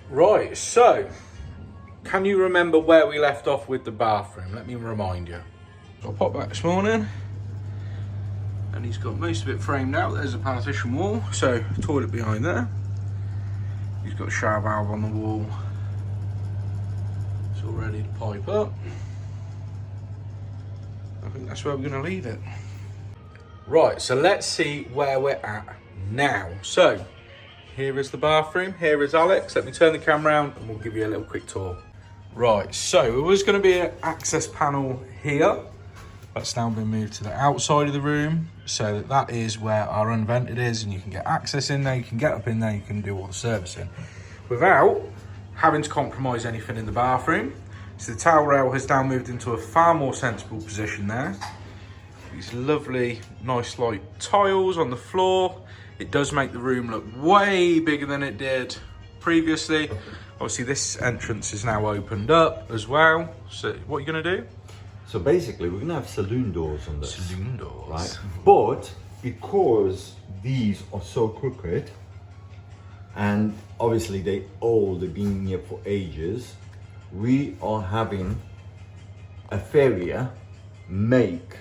Right, so can you remember where we left off with the bathroom? Let me remind you. So I popped back this morning and he's got most of it framed out. There's a partition wall, so toilet behind there. He's got a shower valve on the wall. It's all ready to pipe up. I think that's where we're going to leave it. Right, so let's see where we're at now. So here is the bathroom, here is Alex. Let me turn the camera around and we'll give you a little quick tour. Right, so there was going to be an access panel here. That's now been moved to the outside of the room. So that is where our unvented is, and you can get access in there, you can get up in there, you can do all the servicing without having to compromise anything in the bathroom. So the towel rail has now moved into a far more sensible position there. These lovely, nice light tiles on the floor. It does make the room look way bigger than it did previously. Obviously this entrance is now opened up as well. So what are you gonna do? So basically we're gonna have saloon doors on this. Saloon doors. Right? But because these are so crooked, and obviously they've been here for ages, we are having a farrier make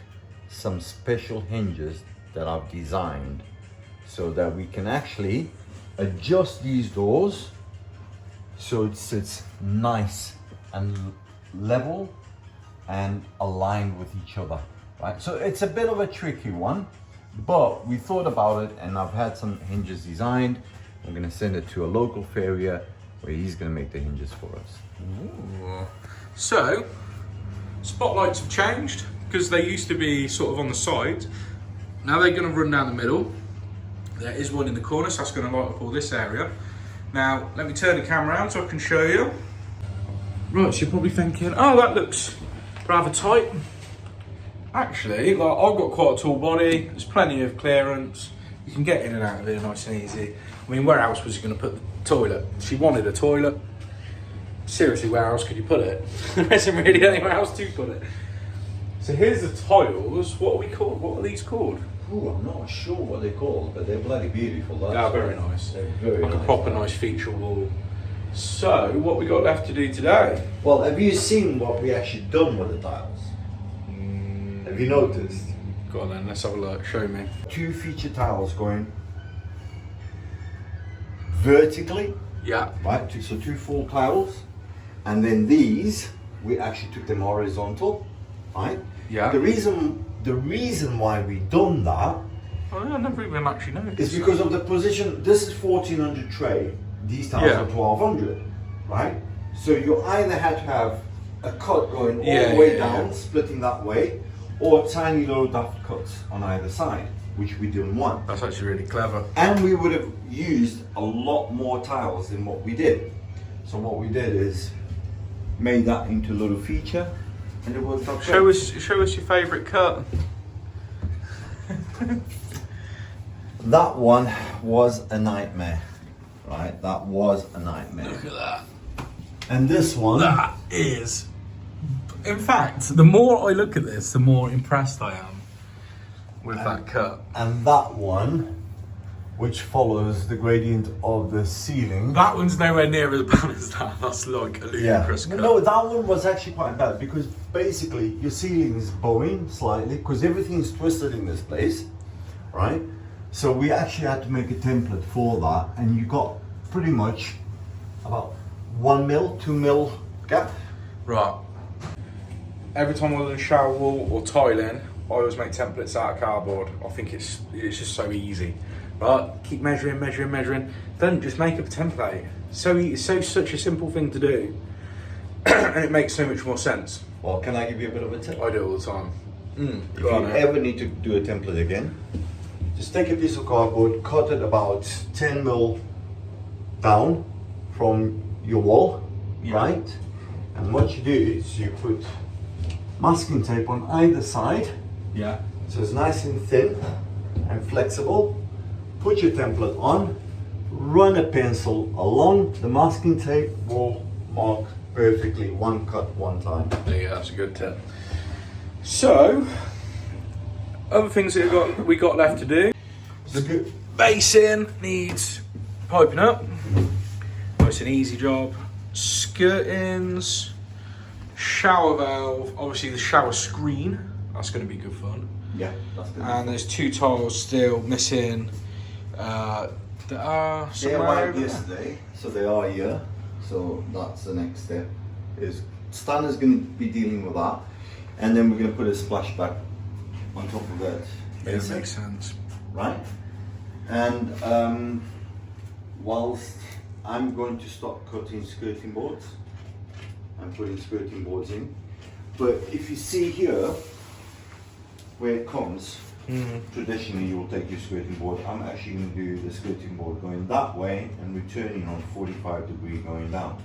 some special hinges that I've designed so that we can actually adjust these doors so it sits nice and level and aligned with each other, right? So it's a bit of a tricky one, but we thought about it and I've had some hinges designed. I'm gonna send it to a local farrier where he's gonna make the hinges for us. Ooh. So, spotlights have changed because they used to be sort of on the side. Now they're gonna run down the middle. There is one in the corner, so that's gonna light up all this area. Now, let me turn the camera around so I can show you. Right, so you're probably thinking, oh, that looks rather tight. Actually, like, I've got quite a tall body, there's plenty of clearance. You can get in and out of here nice and easy. I mean, where else was you gonna put the toilet? She wanted a toilet. Seriously, where else could you put it? There isn't really anywhere else to put it. So here's the tiles. What are we called? What are these called? Ooh, I'm not sure what they're called, but they're bloody beautiful. They are very nice. They're very like nice. A proper nice feature wall. So, what we got left to do today? Well, have you seen what we actually done with the tiles? Have you noticed? Go on then, let's have a look. Show me. 2 feature tiles going vertically. Yeah. Right, so 2 full tiles. And then these, we actually took them horizontal, right? Yeah. The reason why we done that Oh, I never even actually noticed. is because of the position. This is 1400 tray. These tiles are 1200, right? So you either had to have a cut going all the way down, splitting that way, or tiny little duct cuts on either side, which we didn't want. That's actually really clever. And we would have used a lot more tiles than what we did. So what we did is made that into a little feature, and it worked out great. Show us your favourite cut. That one was a nightmare, right? That was a nightmare. Look at that. And this one, That is. In fact, the more I look at this, the more impressed I am with that cut. and that one, which follows the gradient of the ceiling. That one's nowhere near as bad as that. That's like a ludicrous cut. No, that one was actually quite bad because basically your ceiling is bowing slightly because everything's twisted in this place, right? So we actually had to make a template for that, and you got pretty much about 1 mil, 2 mil gap. Right. Every time I do a shower wall or tiling, I always make templates out of cardboard. I think it's just so easy. Right? Keep measuring. Then just make up a template. It's such a simple thing to do. And it makes so much more sense. Well, can I give you a bit of a tip? I do it all the time. If you ever need to do a template again, just take a piece of cardboard, cut it about 10 mil down from your wall, right? And what you do is you put masking tape on either side, Yeah. so it's nice and thin and flexible. Put your template on, run a pencil along the masking tape, will mark perfectly, one cut, one time. There you go, that's a good tip. So, other things that we got left to do. The basin needs piping up. It's an easy job. Skirtings, shower valve, obviously the shower screen. That's going to be good fun. Yeah, that's good. And there's 2 tiles still missing. There are some They arrived over yesterday, so they are here. So that's the next step. Is Stan is going to be dealing with that, and then we're going to put a splashback on top of that. Yeah, it makes sense. Right? And whilst I'm going to start cutting skirting boards, I'm putting skirting boards in. But if you see here, where it comes, traditionally you will take your skirting board. I'm actually going to do the skirting board going that way and returning on 45 degree going down,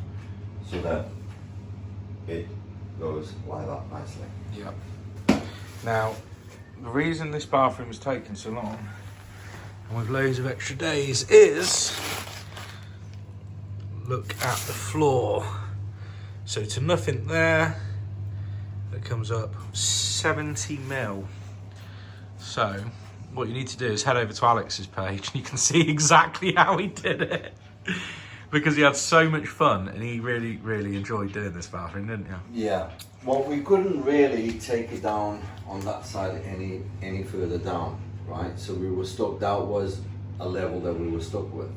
so that it goes like that nicely. Yep. Now, the reason this bathroom has taken so long, and with loads of extra days, is look at the floor. So to nothing there, that comes up 70 mil. So what you need to do is head over to Alex's page and you can see exactly how he did it. Because he had so much fun and he really, really enjoyed doing this bathroom, didn't you? Yeah. Well, we couldn't really take it down on that side any further down, right? So we were stuck. That was a level that we were stuck with.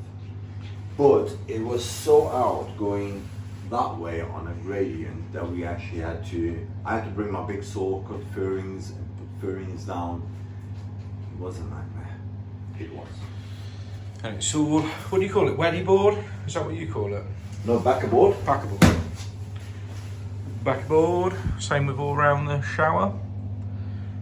But it was so out going that way on a gradient that we actually had to. I had to bring my big saw, cut fairings, and put fairings down. It was a nightmare. It was. And it's all, what do you call it? Weddy board? Is that what you call it? No, backerboard. Backboard. Backboard. Same with all around the shower.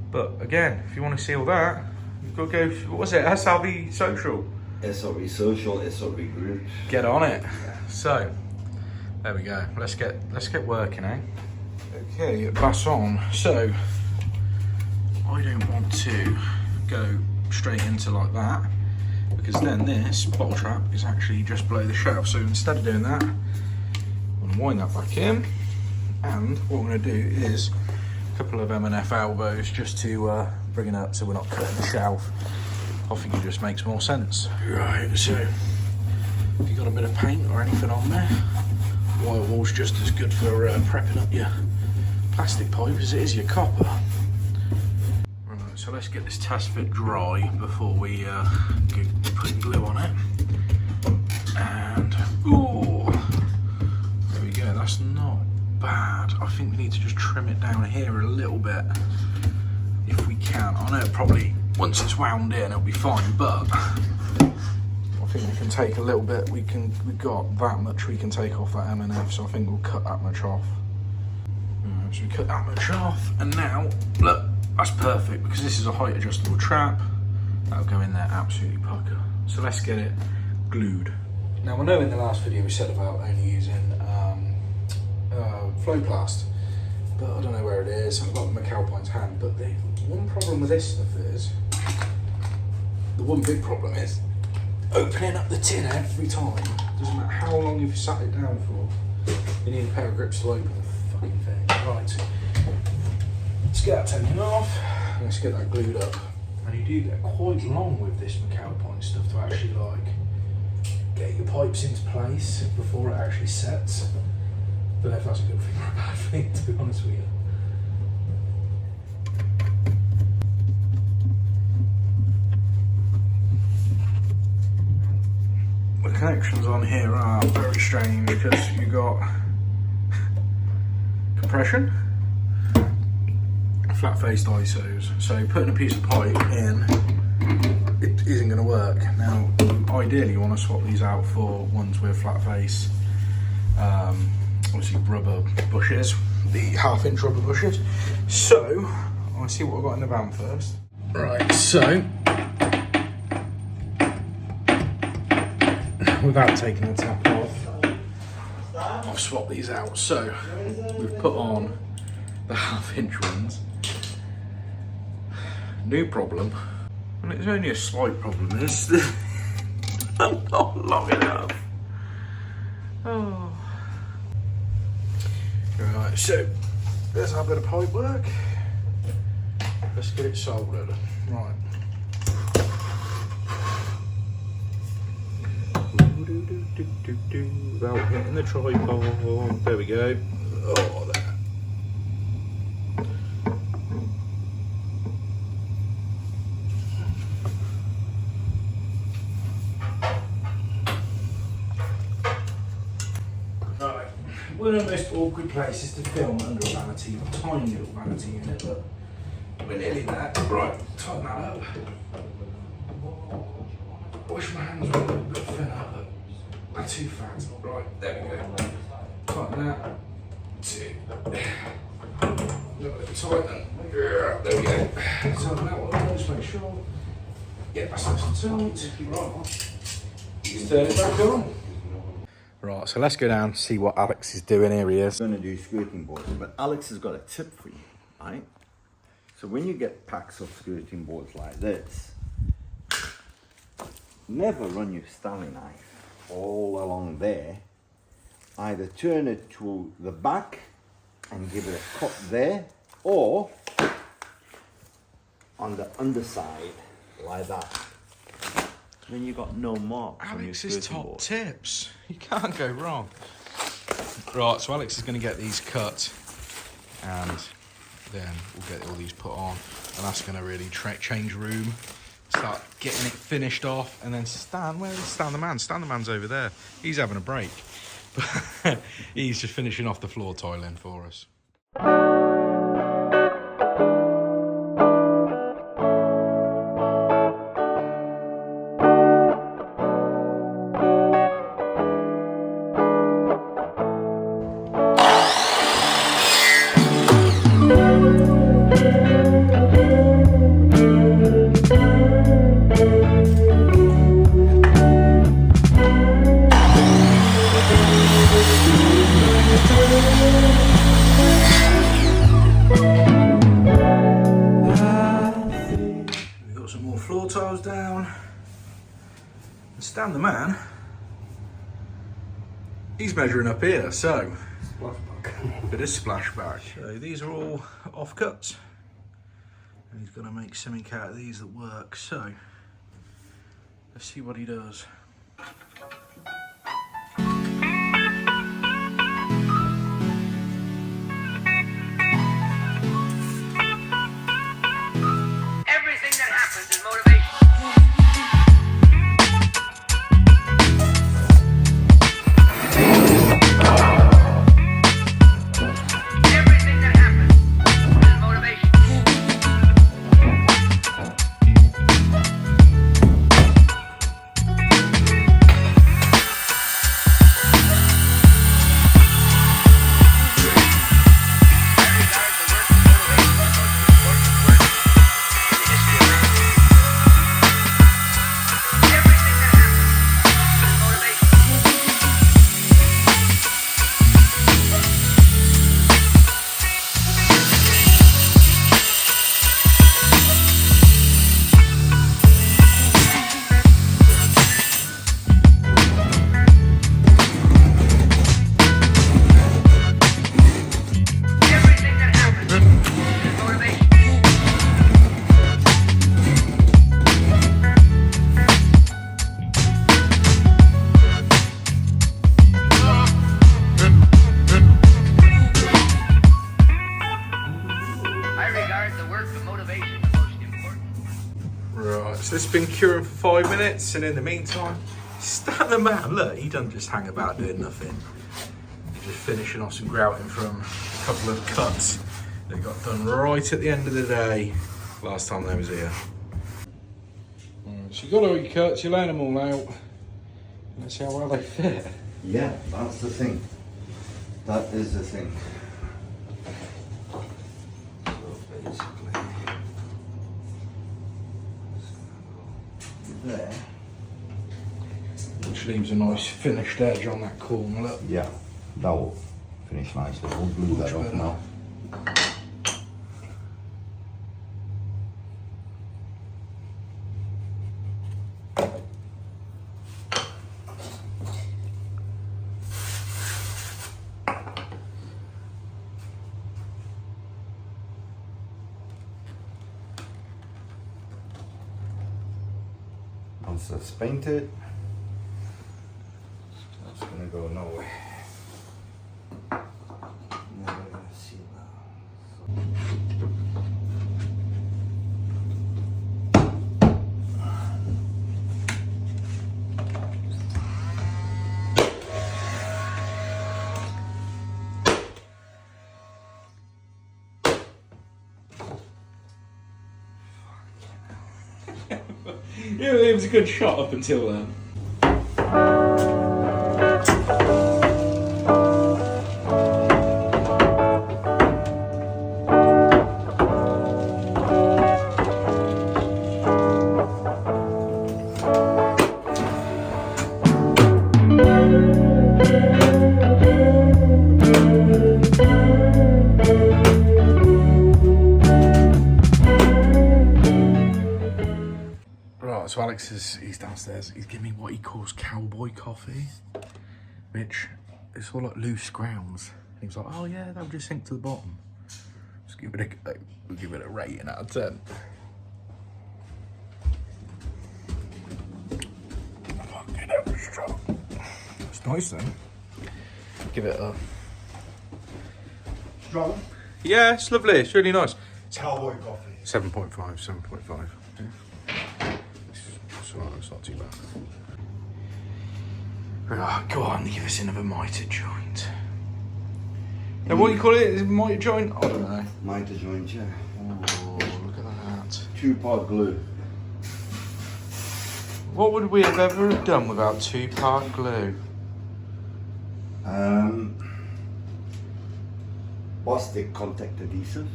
But again, if you want to see all that, you've got to go. What was it? SRV Social. SRV Social, SRV Group. Get on it. So there we go. Let's get working, eh? Okay, Basin. So I don't want to go straight into like that, because then this bottle trap is actually just below the shelf. So instead of doing that, I'm going to wind that back in, and what I'm going to do is a couple of M&F elbows just to bring it up so we're not cutting the shelf. I think it just makes more sense. Right, so if you've got a bit of paint or anything on there, white wall's just as good for prepping up your plastic pipe as it is your copper. Right, so let's get this test fit dry before we get putting glue on it. And ooh, there we go. That's not bad. I think we need to just trim it down here a little bit if we can. I know probably once it's wound in it'll be fine, but I think we can take a little bit. We got that much we can take off that M&F, so I think we'll cut that much off. Right, so we cut that much off, and now look, that's perfect because this is a height adjustable trap. That'll go in there absolutely pucker. So let's get it glued. Now I know in the last video we said about only using Flowplast, but I don't know where it is. I've got McAlpine's hand, but the one problem with this stuff is, the one big problem is opening up the tin every time. Doesn't matter how long you've sat it down for, you need a pair of grips to open the fucking thing. Right, let's get that taken off, and let's get that glued up. And you do get quite long with this McAlpine stuff to actually like get your pipes into place before it actually sets. Don't know if that's a good thing or a bad thing, to be honest with you. The connections on here are very strange because you've got compression, flat-faced ISOs. So putting a piece of pipe in, it isn't going to work. Now, ideally you want to swap these out for ones with flat face. Obviously rubber bushes, the 1/2 inch rubber bushes. So, I'll see what I've got in the van first. Right, so, without taking the tap off, I've swapped these out. So, we've put on the 1/2 inch ones. New problem, and it's only a slight problem, is I'm not long enough. Oh. Right, so there's our bit of pipe work. Let's get it soldered. Right. Without hitting the tripod. There we go. Oh, there. Right, one of the most awkward places to film under a vanity, a tiny little vanity in it, but we're nearly there. Right, tighten that up. I wish my hands were a little bit thinner, but they're too fat. Right, there we go. Tighten that. Two. A little bit tighten. Yeah, there we go. Tighten that one, just make sure. Yeah, that's nice and tight. Right. Just turn it back on. Right, so let's go down and see what Alex is doing. Here he is. I'm going to do skirting boards, but Alex has got a tip for you, right? So when you get packs of skirting boards like this, never run your Stanley knife all along there. Either turn it to the back and give it a cut there, or on the underside like that. Then you got no marks on your skirting Alex's top board. tips. You can't go wrong. Right, so Alex is going to get these cut, and then we'll get all these put on, and that's going to really change room. Start getting it finished off, and then Stan, where's Stan the man? Stan the man's over there. He's having a break. He's just finishing off the floor tiling for us. We've got some more floor tiles down. And Stan the man, he's measuring up here, so Splashback. bit of splashback. So these are all offcuts, and he's going to make something out of these that work. So let's see what he does. Everything that happens is motivation. Everything that happens is motivation. Everything that happens is motivation. I regard the work of motivation the most important. Right, so this has been curing for 5 minutes, and in the meantime, Stan the man, look, he doesn't just hang about doing nothing. He's just finishing off some grouting from a couple of cuts that got done right at the end of the day, last time they was here. So you got all your cuts, you're laying them all out, and let's see how well they fit. Yeah, that's the thing. That is the thing. So basically, There. which leaves a nice finished edge on that corner, look. Yeah, that will finish nicely. We'll glue that Much up better. now. Once that's painted, It was a good shot up until then. Right, so Alex he's downstairs. He's giving me what he calls cowboy coffee, which is all like loose grounds. And he was like, "Oh yeah, that would just sink to the bottom." Just give it a we'll give it a rating out of 10. Fucking hell, it's strong. It's nice though. Give it a Strong. yeah, it's lovely. It's really nice. Cowboy coffee. 7.5, 7.5. Yeah. It's not too bad. Right, go on, give us another mitre joint. Now, what do you call it? Is it mitre joint? I don't know. Mitre joint, yeah. Oh, look at that. 2-part glue. What would we have ever done without 2-part glue? Plastic contact adhesive.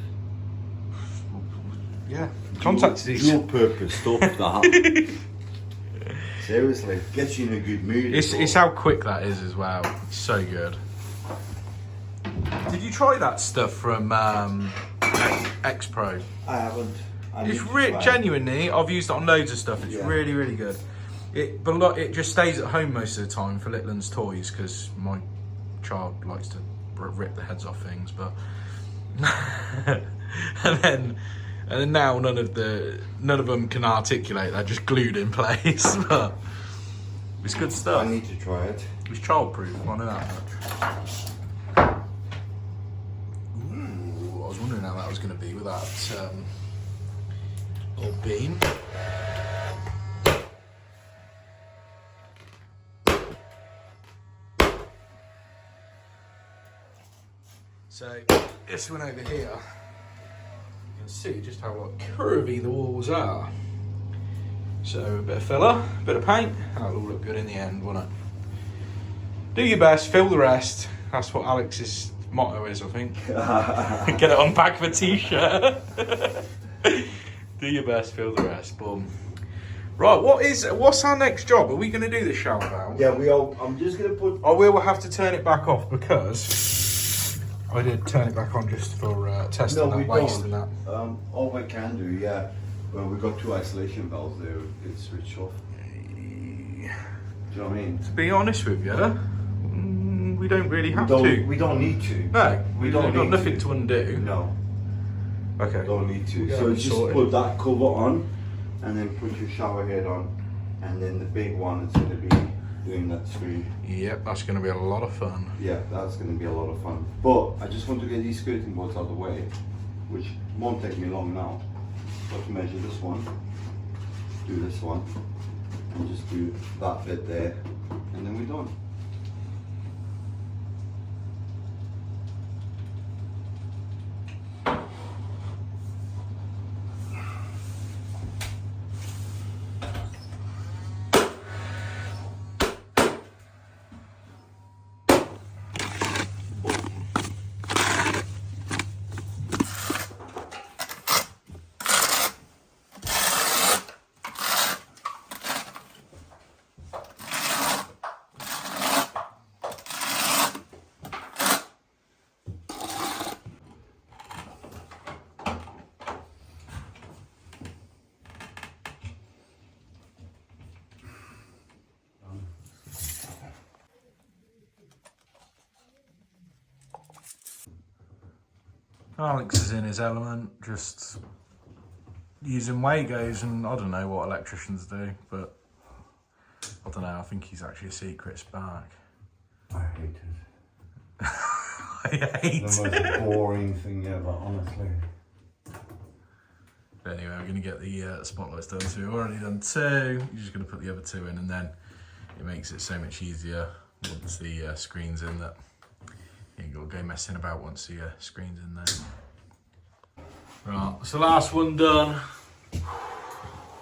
Yeah, contact adhesive. Dual purpose stuff that. Seriously, gets you in a good mood. It's how quick that is as well. It's so good. Did you try that stuff from X Pro? I haven't. It's genuinely, I've used it on loads of stuff. It's really, really good. But it just stays at home most of the time for Littland's toys because my child likes to rip the heads off things. But and then now none of them can articulate. They're just glued in place. But it's good stuff. I need to try it. It's childproof. I know that much. Ooh, I was wondering how that was going to be with that old beam. So this one over here, you can see just how like curvy the walls are. So a bit of filler, a bit of paint, that'll all look good in the end, won't it? Do your best, fill the rest. That's what Alex's motto is, I think. Get it on back of a t-shirt. Do your best, fill the rest. Boom. Right, what's our next job? Are we going to do the shower valve? Yeah, I'm just going to put... I will have to turn it back off because I did turn it back on just for testing that waste and that. All we can do, yeah. Well, we've got 2 isolation valves there. It's switched off. Do you know what I mean? To be honest with you, we don't really have to. We don't need to. No, we we've don't got need nothing to undo. No. Okay. Don't need to. Yeah, So just sorted. put that cover on and then put your shower head on, and then the big one is going to be doing that screen. Yep, that's going to be a lot of fun. Yeah, that's going to be a lot of fun. But I just want to get these skirting boards out of the way, which won't take me long now. Got to measure this one, do this one, and just do that bit there, and then we're done. Alex is in his element, just using Wagos, and I don't know what electricians do, but I don't know, I think he's actually a secret spark. I hate it. I hate The most boring thing ever, honestly. But anyway, we're going to get the spotlights done, so we've already done 2. You're just going to put the other 2 in, and then it makes it so much easier once the screen's in that you ain't got to go messing about once the screen's in there. Right, so last one done.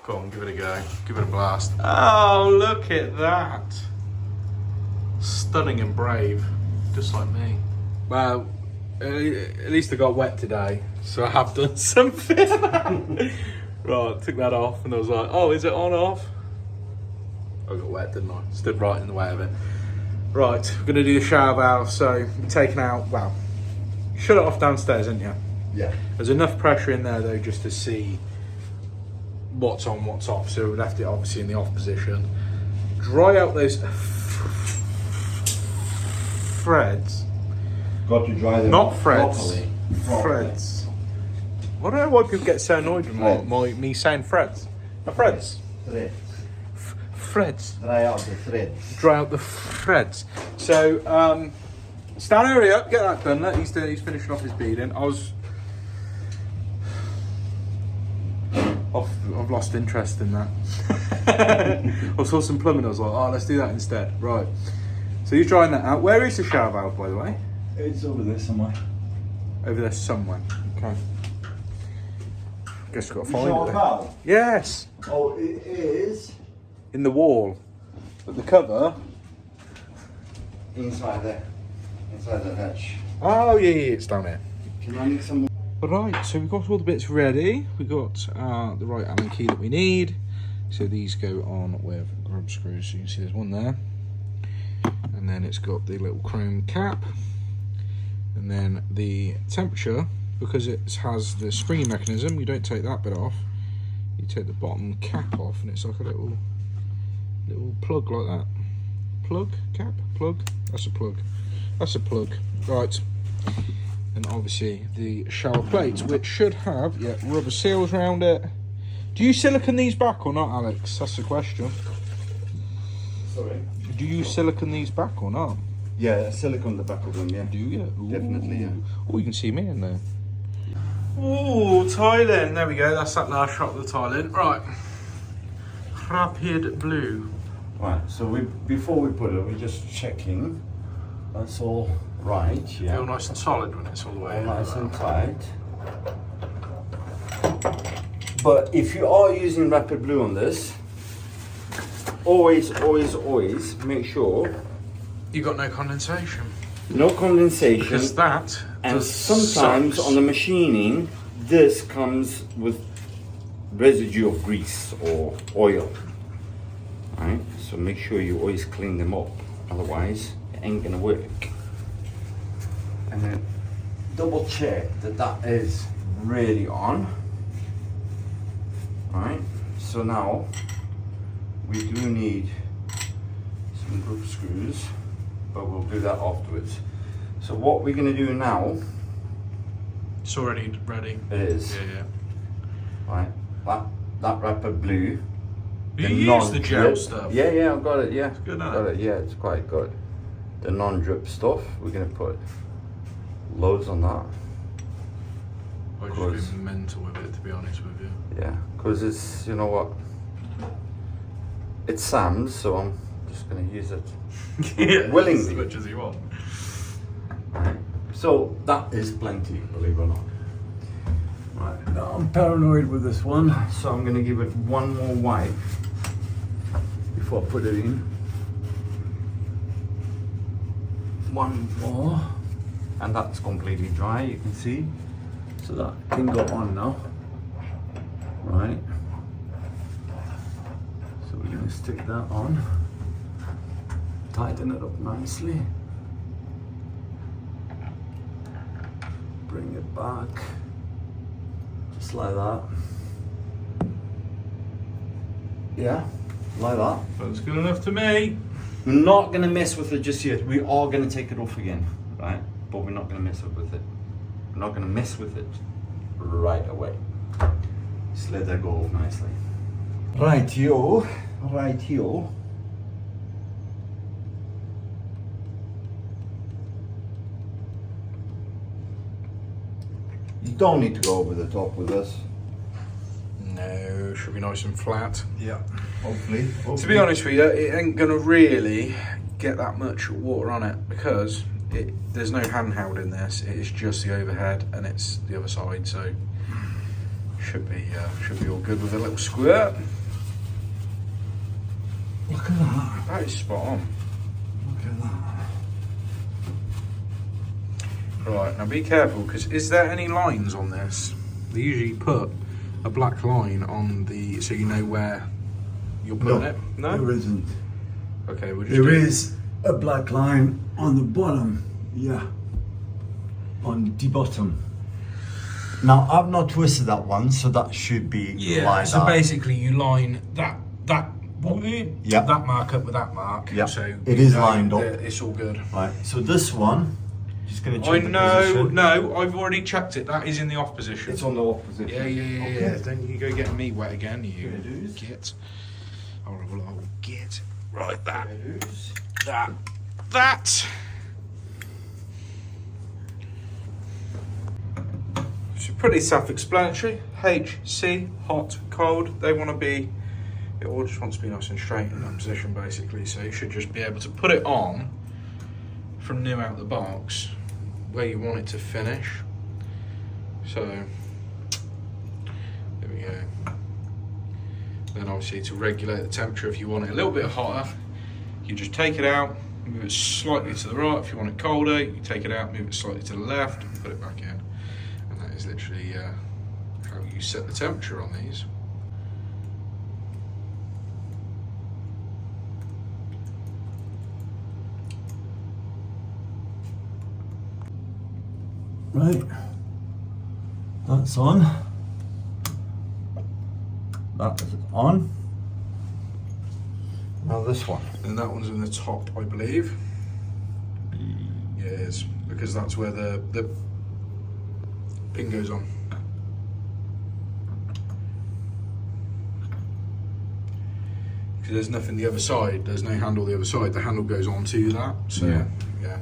Go on, give it a go. Give it a blast. Oh, look at that. Stunning and brave. Just like me. Well, at least I got wet today, so I have done something. Right, took that off and I was like, oh, is it on or off? I got wet, didn't I? Stood right in the way of it. Right, we're going to do the shower valve. So, you're taking out, well, you shut it off downstairs, didn't you? Yeah. There's enough pressure in there though just to see what's on, what's off. So we left it obviously in the off position. Dry out those threads. Got to dry them Not threads. properly. Threads. I don't know why people get so annoyed with me saying threads. Threads. Threads. Threads. Dry out the threads. Dry out the threads. So, Stan, hurry up, get that done. He's finishing off his beading. I've lost interest in that. I saw some plumbing, I was like, oh, let's do that instead. Right. So you're trying that out. Where is the shower valve, by the way? It's over there somewhere. Over there somewhere. Okay. Guess we've got to find Shower it. valve? Yes. Oh, it is In the wall. But the cover. inside there. Inside the hatch. Oh, yeah, it's down here. Can I need some more? Right, so we've got all the bits ready. We've got the right Allen key that we need. So these go on with grub screws. So you can see there's one there. And then it's got the little chrome cap. And then the temperature, because it has the springy mechanism, you don't take that bit off. You take the bottom cap off and it's like a little plug like that. Plug, cap, plug. That's a plug. That's a plug. Right. And obviously the shower plates, which should have rubber seals around it. Do you silicone these back or not, Alex? That's the question. Sorry? Do you silicone these back or not? Yeah, silicone the back of them, yeah. Do you? Ooh. Definitely, yeah. Oh, you can see me in there. Oh, tiling. There we go. That's that last shot of the tiling. Right. Rapid blue. Right, so before we put it, we're just checking that's all right, yeah. Feel nice and solid when it's all the way All in. nice and tight. But if you are using rapid blue on this, always make sure You got no condensation. no condensation. Because that And just sometimes sucks. on the machining, this comes with residue of grease or oil. Right? So make sure you always clean them up, otherwise it ain't gonna work. And then double check that that is really on. Right? So now we do need some group screws, but we'll do that afterwards. So what we're gonna do now It's already ready. is Yeah. right that rapid blue. You the use the gel non-drip- stuff. Yeah, I've got it. Yeah, It's good, got isn't it. Yeah, it's quite good. The non-drip stuff. We're gonna put loads on that. I course. just been mental with it, to be honest with you. Yeah, because it's, you know what, it's Sam's, so I'm just gonna use it. Yeah, Willingly. as much as you want. Right. So that is plenty, believe it or not. Right. Now I'm paranoid with this one, so I'm gonna give it one more wipe before I put it in. One more, and that's completely dry. You can see, so that can go on now. Right. So we're gonna stick that on. Tighten it up nicely. Bring it back, just like that. Yeah, like that. That's good enough to me. We're not gonna mess with it just yet. We are gonna take it off again, right? But we're not gonna mess with it. We're not gonna mess with it right away. Just let that go off nicely. Right, yo. You don't need to go over the top with this. No, should be nice and flat. Yeah. Hopefully. To be honest with you, it ain't gonna really get that much water on it because there's no handheld in this. It is just the overhead and it's the other side, so should be all good with a little squirt. Look at that. That is spot on. Look at that. Right, now be careful, because is there any lines on this? They usually put a black line on the, so you know where you're putting it. No? There isn't. Okay, we'll just There do- is a black line on the bottom. Yeah. On the bottom. Now I've not twisted that one, so that should be lined so up. basically you line that Yep. that mark up with that mark. Yep. So It you is know lined up. that it's all good. Right. So this one, just gonna check I the know, position. no, I've already checked it. That is in the off position. It's on the off position. Yeah. Okay. Don't you go getting me wet again, you Fair dues. git. Horrible old git. Right, that. Fair dues. That. It's pretty self-explanatory. HC, hot, cold. They want to be, it all just wants to be nice and straight in that position, basically. So you should just be able to put it on from new out the box where you want it to finish. So there we go. Then obviously to regulate the temperature, if you want it a little bit hotter, you just take it out, move it slightly to the right. If you want it colder, you take it out, move it slightly to the left, and put it back in. And that is literally how you set the temperature on these. Right. That's on. That is on. Now this one. And that one's in the top, I believe. Yeah, it is, because that's where the pin goes on. Because there's nothing the other side, there's no handle the other side, the handle goes on to that, so Yeah. yeah.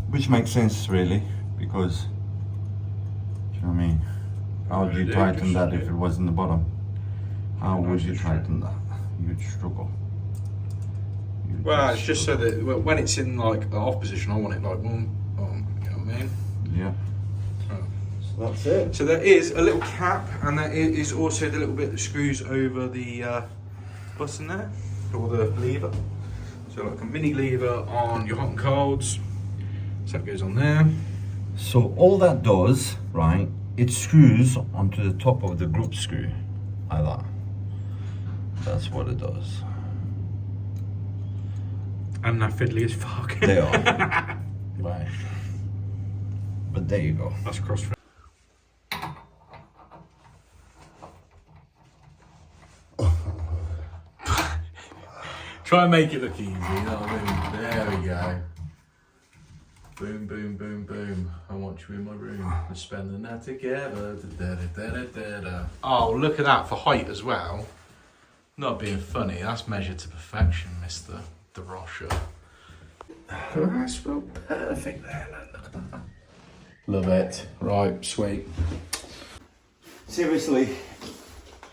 Which makes sense really, because, do you know what I mean? How would you Yeah, tighten just- that if yeah. it was in the bottom? How would Nice you and tighten that? You'd struggle. You'd Well, it's just so struggle. that when it's in like the off position, I want it like boom, boom, you know what I mean? Yeah. So, So that's it. so there is a little cap, and there is also the little bit that screws over the button there, or the lever. So like a mini lever on your hot and colds. So that goes on there. So all that does, right, it screws onto the top of the group screw, like that. That's what it does. And they're fiddly as fuck. They are. Right. But there you go. That's cross. Try and make it look easy, you know what I mean? There we go. Boom, boom, boom, boom. I want you in my room. Let's spend the night together. Da-da-da-da-da-da. Oh, look at that for height as well. Not being funny, that's measured to perfection, Mr. DeRocha. That's perfect there. Look at that. Love it. Right, sweet. Seriously,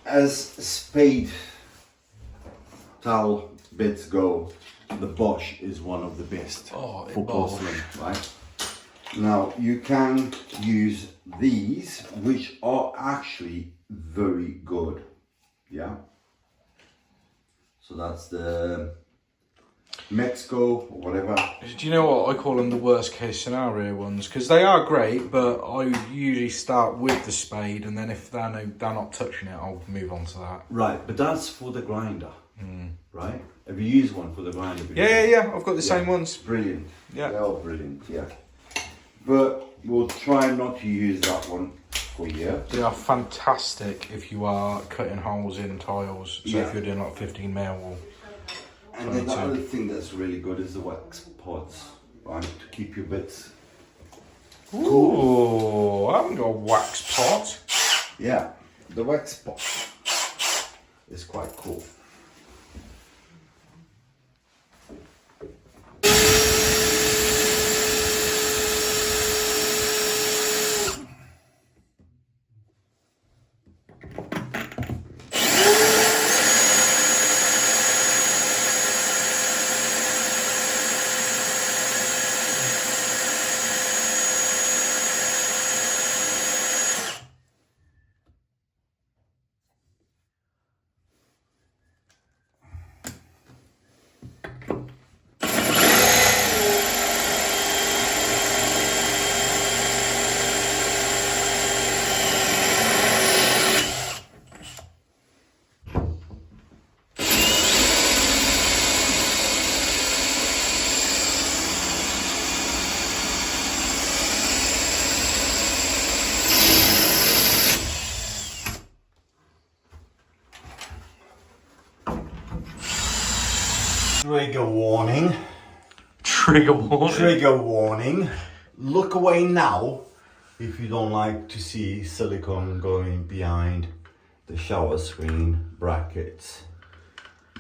as spade towel bits go, the Bosch is one of the best Oh, for Bosch. porcelain, right? Now you can use these, which are actually very good. Yeah. So that's the Mexico or whatever. Do you know what? I call them the worst case scenario ones, because they are great, but I usually start with the spade, and then if they're not touching it, I'll move on to that. Right, but that's for the grinder, right? Have you used one for the grinder before? Yeah. I've got the same ones. Brilliant. Yeah. They're all brilliant, yeah. But we'll try not to use that one for here. They are fantastic if you are cutting holes in tiles. So Yeah. if you're doing like 15 mil or And then the 22. other thing that's really good is the wax pots, right? To keep your bits. Ooh, I haven't got a wax pot. Yeah, the wax pot is quite cool. Trigger warning. Trigger warning. Trigger warning. Look away now if you don't like to see silicone going behind the shower screen brackets.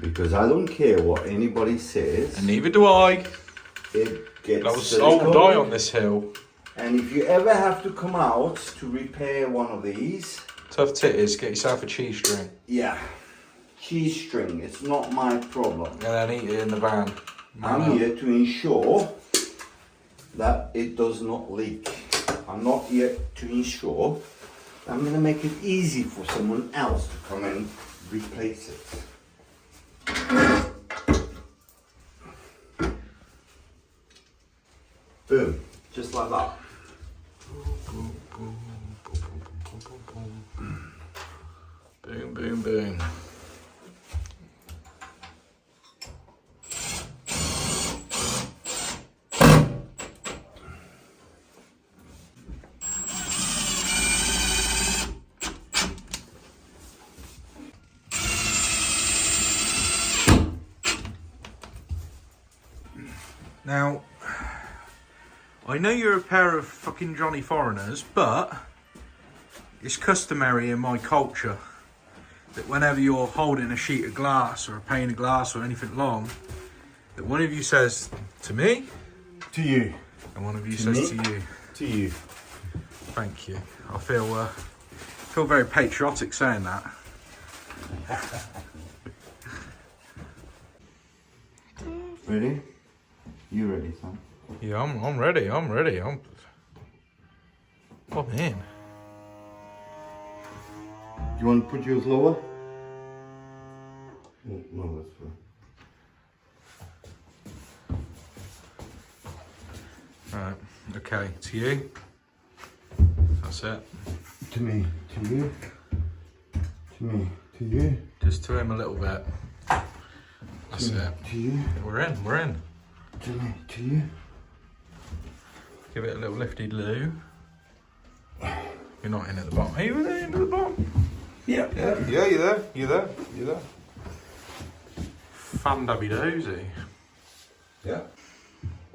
Because I don't care what anybody says. And neither do I. It gets I silicone. will die on this hill. And if you ever have to come out to repair one of these, Tough titties, get yourself a cheese string. yeah, cheese string, it's not my problem. And then eat it in the van. I'm here to ensure that it does not leak. I'm not here to ensure. I'm going to make it easy for someone else to come and replace it. Boom, just like that. Boom, boom, boom. Now, I know you're a pair of fucking Johnny foreigners, but it's customary in my culture that whenever you're holding a sheet of glass or a pane of glass or anything long, that one of you says to me, To you. and one of you To says me? to you. To you. Thank you. I feel very patriotic saying that. Ready? You ready, son? Yeah, I'm ready. I'm in. Do you want to put yours lower? No, that's fine. Right. Okay. To you. That's it. To me, to you, to me, to you, Just to him a little bit. That's it. to you, We're in. to me, to you. Give it a little lifty loo. You're not in at the bottom. Are you in at the bottom? Yeah. Yeah, you're there. Fan-dabby dozy. Yeah.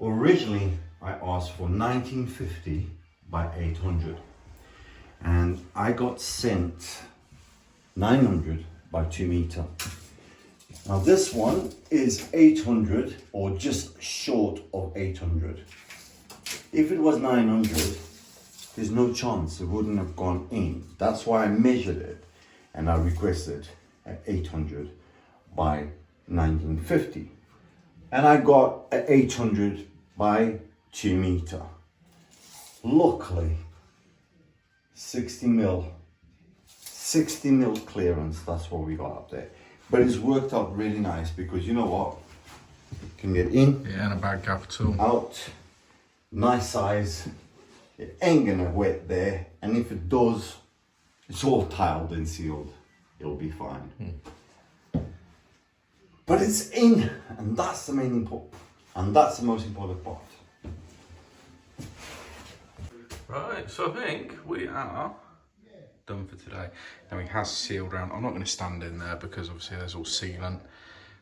Originally, I asked for 1950 by 800. And I got sent 900 by 2 meter. Now this one is 800 or just short of 800. If it was 900, there's no chance it wouldn't have gone in. That's why I measured it and I requested at 800 by 1950. And I got a 800 by 2 meter. Luckily, 60 mil clearance, that's what we got up there. But it's worked out really nice because you know what? It can get in, Yeah, and a bad gap at all. out, nice size. It ain't gonna wet there, and if it does, it's all tiled and sealed. It'll be fine. But it's in, and that's the main important, and that's the most important part. Right, so I think we are done for today. Now he has sealed around. I'm not going to stand in there because obviously there's all sealant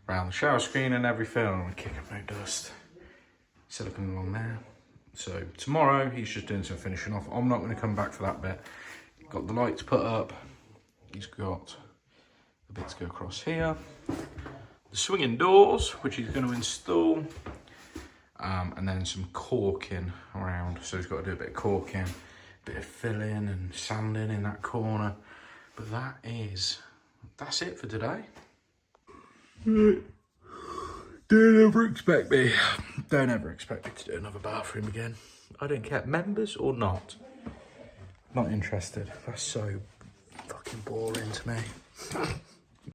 around the shower screen and everything. I'm going to kick up no dust. Silicone along there. So tomorrow he's just doing some finishing off. I'm not going to come back for that bit. Got the lights put up. He's got a bit to go across here. The swinging doors, which he's going to install. And then some caulking around. So he's got to do a bit of caulking, a bit of filling and sanding in that corner. But that's it for today. Don't ever expect me to do another bathroom again. I don't care, members or not. Not interested. That's so fucking boring to me.